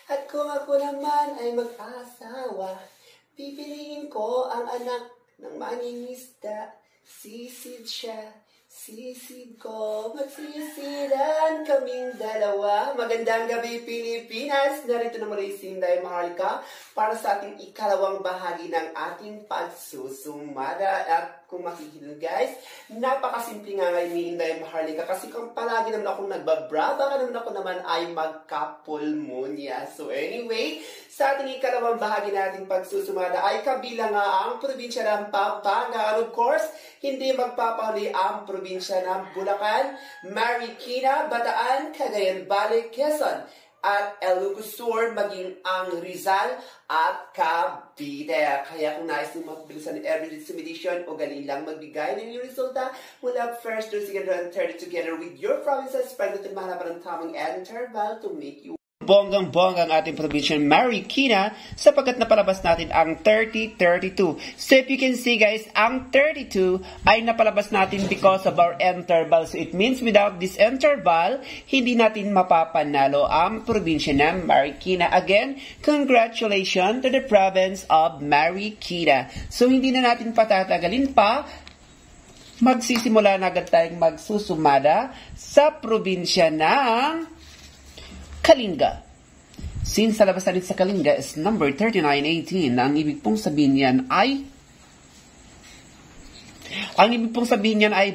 At kung ako naman ay mag-asawa, pipiliin ko ang anak ng mangingisda. Sisid siya, sisid ko, magsisidan kaming dalawa. Magandang gabi, Pilipinas! Narito naman ay Sinday Maharlika para sa ating ikalawang bahagi ng ating pagsusumada. At kung makikita guys, napakasimple nga ngayon ni Inday Maharlika kasi kung palagi naman akong nagbabraba ka naman ako naman ay magkapulmonya. So anyway, sa ating ikalawang bahagi nating pagsusumada ay kabilang nga ang probinsya ng Pampanga. And of course, hindi magpapahuli ang probinsya ng Bulacan, Marikina, Bataan, Cagayan Valley, Quezon, at Ilocos Sur, maging ang Rizal at Cavite. Kaya kung nais nyo mapabilisan ng every submission o galing lang magbigay ng inyong resulta mula first to second and third together with your provinces, pwede natin mahalapan ng tamang interval to make you bonggang-bonggang ating probinsya Marikina sapagkat napalabas natin ang 30-32. So if you can see guys, ang 32 ay napalabas natin because of our interval. So it means without this interval, hindi natin mapapanalo ang probinsya ng Marikina. Again, congratulations to the province of Marikina. So hindi na natin patatagalin pa. Magsisimula na agad tayong magsusumada sa probinsya ng Kalinga. Since sa labas natin sa Kalinga is number 3918, ang ibig pong sabihin niyan ay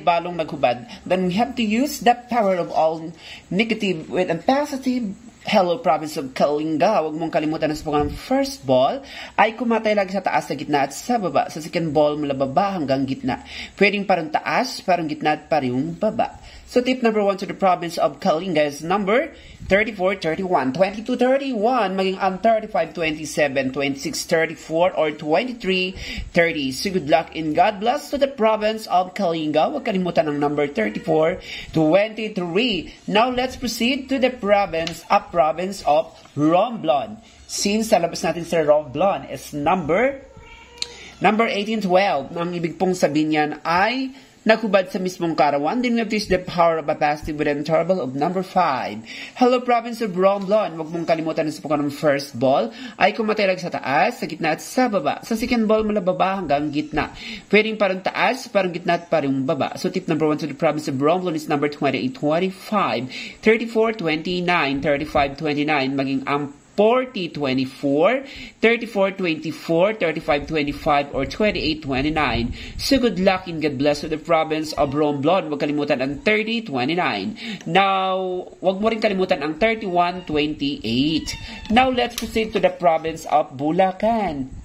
balong naghubad. Then we have to use the power of all negative with and positive. Hello, province of Kalinga. Huwag mong kalimutan na sa pagkakang first ball ay kumatay lagi sa taas, sa gitna at sa baba. Sa second ball, mula baba hanggang gitna. Pwedeng parang taas, parang gitna at parang baba. So tip number 1 to the province of Kalinga is number 34-31, 22-31, maging ang 35-27, 26-34, or 23-30. So good luck and God bless to the province of Kalinga. Huwag kalimutan ang number 34-23. Now let's proceed to the province of Romblon. Since sa labas natin sa Romblon is number 18-12. Ang ibig pong sabihin niyan ay naghubad sa mismong karawan. Then we have to use the power of a positive with an interval of number 5. Hello, province of Romblon. Huwag mong kalimutan na sa pagkakang first ball ay kumatay lang sa taas, sa gitna at sa baba. Sa second ball, mula baba hanggang gitna. Pwedeng parang taas, parang gitna at parang baba. So tip number 1 to the province of Romblon is number 28-25, 34-29, 35-29, maging ang 40-24, 34-24, 35-25, or 28-29. So good luck and God bless to the province of Romblon. Huwag kalimutan ang 30-29. Now, huwag mo rin kalimutan ang 31-28. Now, let's proceed to the province of Bulacan.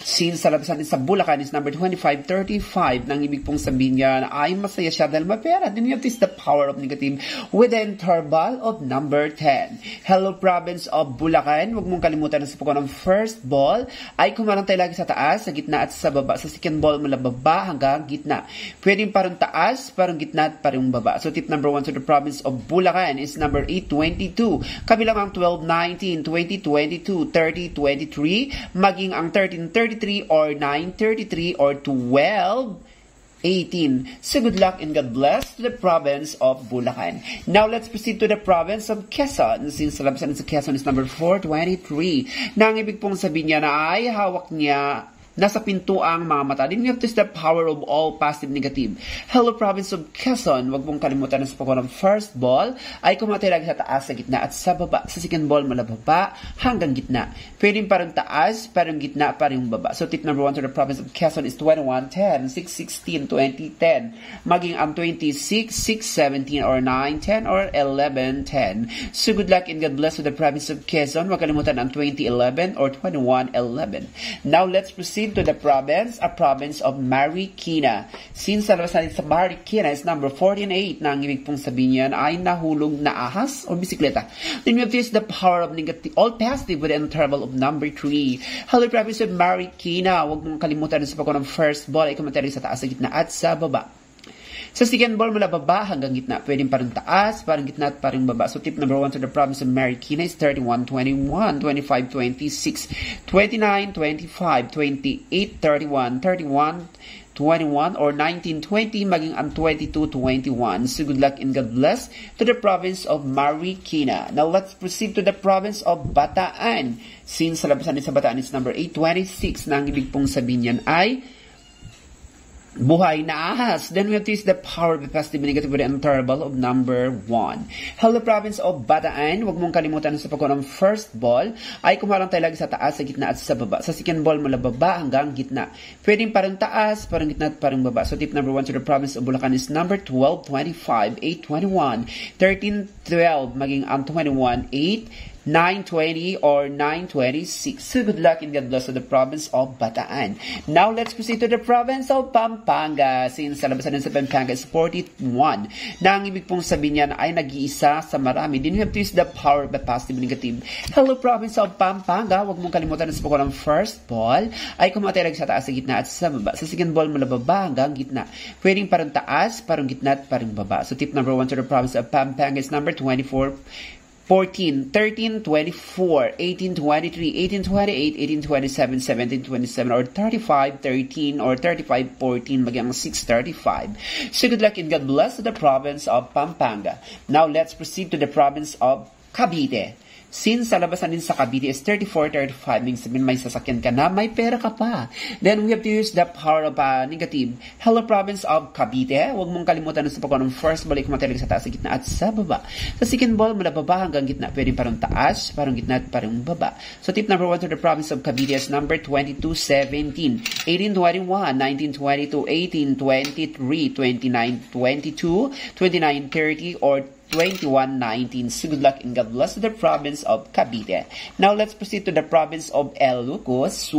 Since sa labas natin sa Bulacan is number 25-35, nang ibig pong sabihin niya ay masaya siya dahil mapera. Then you have this the power of negative with the interval of number 10. Hello, province of Bulacan. Huwag mong kalimutan na sa pagkakang ng first ball ay kumarantay lagi sa taas, sa gitna at sa baba. Sa second ball, mula baba hanggang gitna. Pwedeng parang taas, parang gitna at parang baba. So tip number 1 to the province of Bulacan is number 8-22. Kabilang ang 12-19, 20-22, 30-23, maging ang 13-33, or 9-33, or 12-18. So good luck and God bless to the province of Bulacan. Now let's proceed to the province of Quezon. Since sa labas sa Quezon is number 4-23. Na ang ibig pong sabihin niya na ay hawak niya nasa pinto ang mga mata. Then we have to use the power of all positive negative. Hello, province of Quezon. Huwag mong kalimutan na sa pagkakang ng first ball ay kumatay lagi sa taas, sa gitna at sa baba. Sa second ball, mula baba hanggang gitna. Pwedeng parang taas, parang gitna, parang baba. So tip number 1 to the province of Quezon is 21-10, 6-16, 20-10. Maging ang 26, 6-17, or 9-10, or 11-10. So good luck and God bless to the province of Quezon. Huwag kalimutan ang 20-11 or 21-11. Now let's proceed to the province of Marikina. Since sa labas natin sa Marikina is number 14-8, na ang ibig pong sabihin yan ay nahulog na ahas o bisikleta. Then we have this the power of negative, all positive with an interval of number 3. Hello, province of Marikina. Huwag mong kalimutan sa pagkakang ng first ball ay kumatay sa taas, sa gitna at sa baba. Sa second ball, mula baba hanggang gitna. Pwedeng parang taas, parang gitna at parang baba. So tip number 1 to the province of Marikina is 31-21, 25-26, 29-25, 28-31, 31 21 or 1920 maging ang 2221. So good luck and God bless to the province of Marikina. Now let's proceed to the province of Bataan. Since sa labasan sa Bataan is number 826 na ang ibig pong sabihin yan ay buhay na ahas. Then we have to use the power of the positive and negative with the interval of number 1. Hello province of Bataan. Huwag mong kalimutan sa pagkuha ng first ball ay kumarang tayo lagi sa taas, sa gitna at sa baba. Sa second ball mula baba hanggang gitna. Pwedeng parang taas, parang gitna at parang baba. So tip number 1 to the province of Bulacan is number 12, 25, 8, 21, 13, 12, maging ang 21, 8, 920 or 926. So good luck and God bless to the province of Bataan. Now let's proceed to the province of Pampanga. Since sa labasan sa Pampanga is 41. Na ang ibig pong sabihin niyan ay nag-iisa sa marami. Then you have to use the power of the positive and negative. Hello province of Pampanga. Huwag mong kalimutan na sa pagkuha ng first ball ay kumatirag sa taas, sa gitna at sa baba. Sa second ball mula baba hanggang gitna. Pwedeng parang taas, parang gitna at parang baba. So tip number 1 to the province of Pampanga is number 24, 14, 13, 24, 18, 23, 18, 28, 18, 27, 17, 27, or 35, 13, or 35, 14, maging 635. So good luck and God bless to the province of Pampanga. Now let's proceed to the province of Cavite. Since sa labasan din sa Cavite is 34, 35, means sabihin may sasakyan ka na, may pera ka pa. Then we have to use the power of negative. Hello province of Cavite. Huwag mong kalimutan na sa pagkuha ng first ball ay kumatalig sa taas, sa gitna at sa baba. Sa second ball, mula baba hanggang gitna. Pwedeng parang taas, parang gitna at parang baba. So tip number 1 to the province of Cavite is number 22, 17, 18, 21, 19, 22, 18, 23, 29, 22, 29, 30, or 2119. So good luck and God bless to the province of Cavite. Now let's proceed to the province of Ilocos.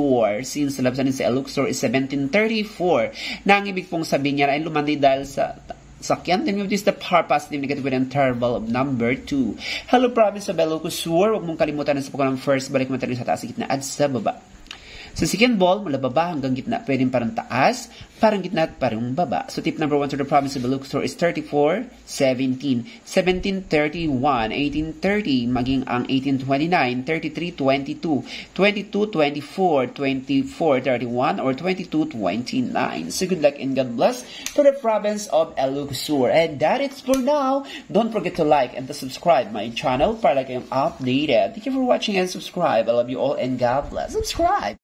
Since the labasan sa Ilocos is 1734. Na ang ibig pong sabihin niya ay lumandi dahil sa sakyan. Then we have this the power positive negative with an interval of number 2. Hello province of Ilocos. Huwag mong kalimutan na sa pagkuha ng first balik material sa taas, sa gitna at sa baba. Sa second ball, mula baba hanggang gitna, pwedeng parang taas, parang gitna at parang baba. So tip number 1 to the province of Ilocos is 34, 17, 17, 31, 18, 30, maging ang 18, 29, 33, 22, 22, 24, 24, 31, or 22, 29. So good luck and God bless to the province of Ilocos. And that is for now. Don't forget to like and to subscribe my channel para kayong updated. Thank you for watching and subscribe. I love you all and God bless. Subscribe!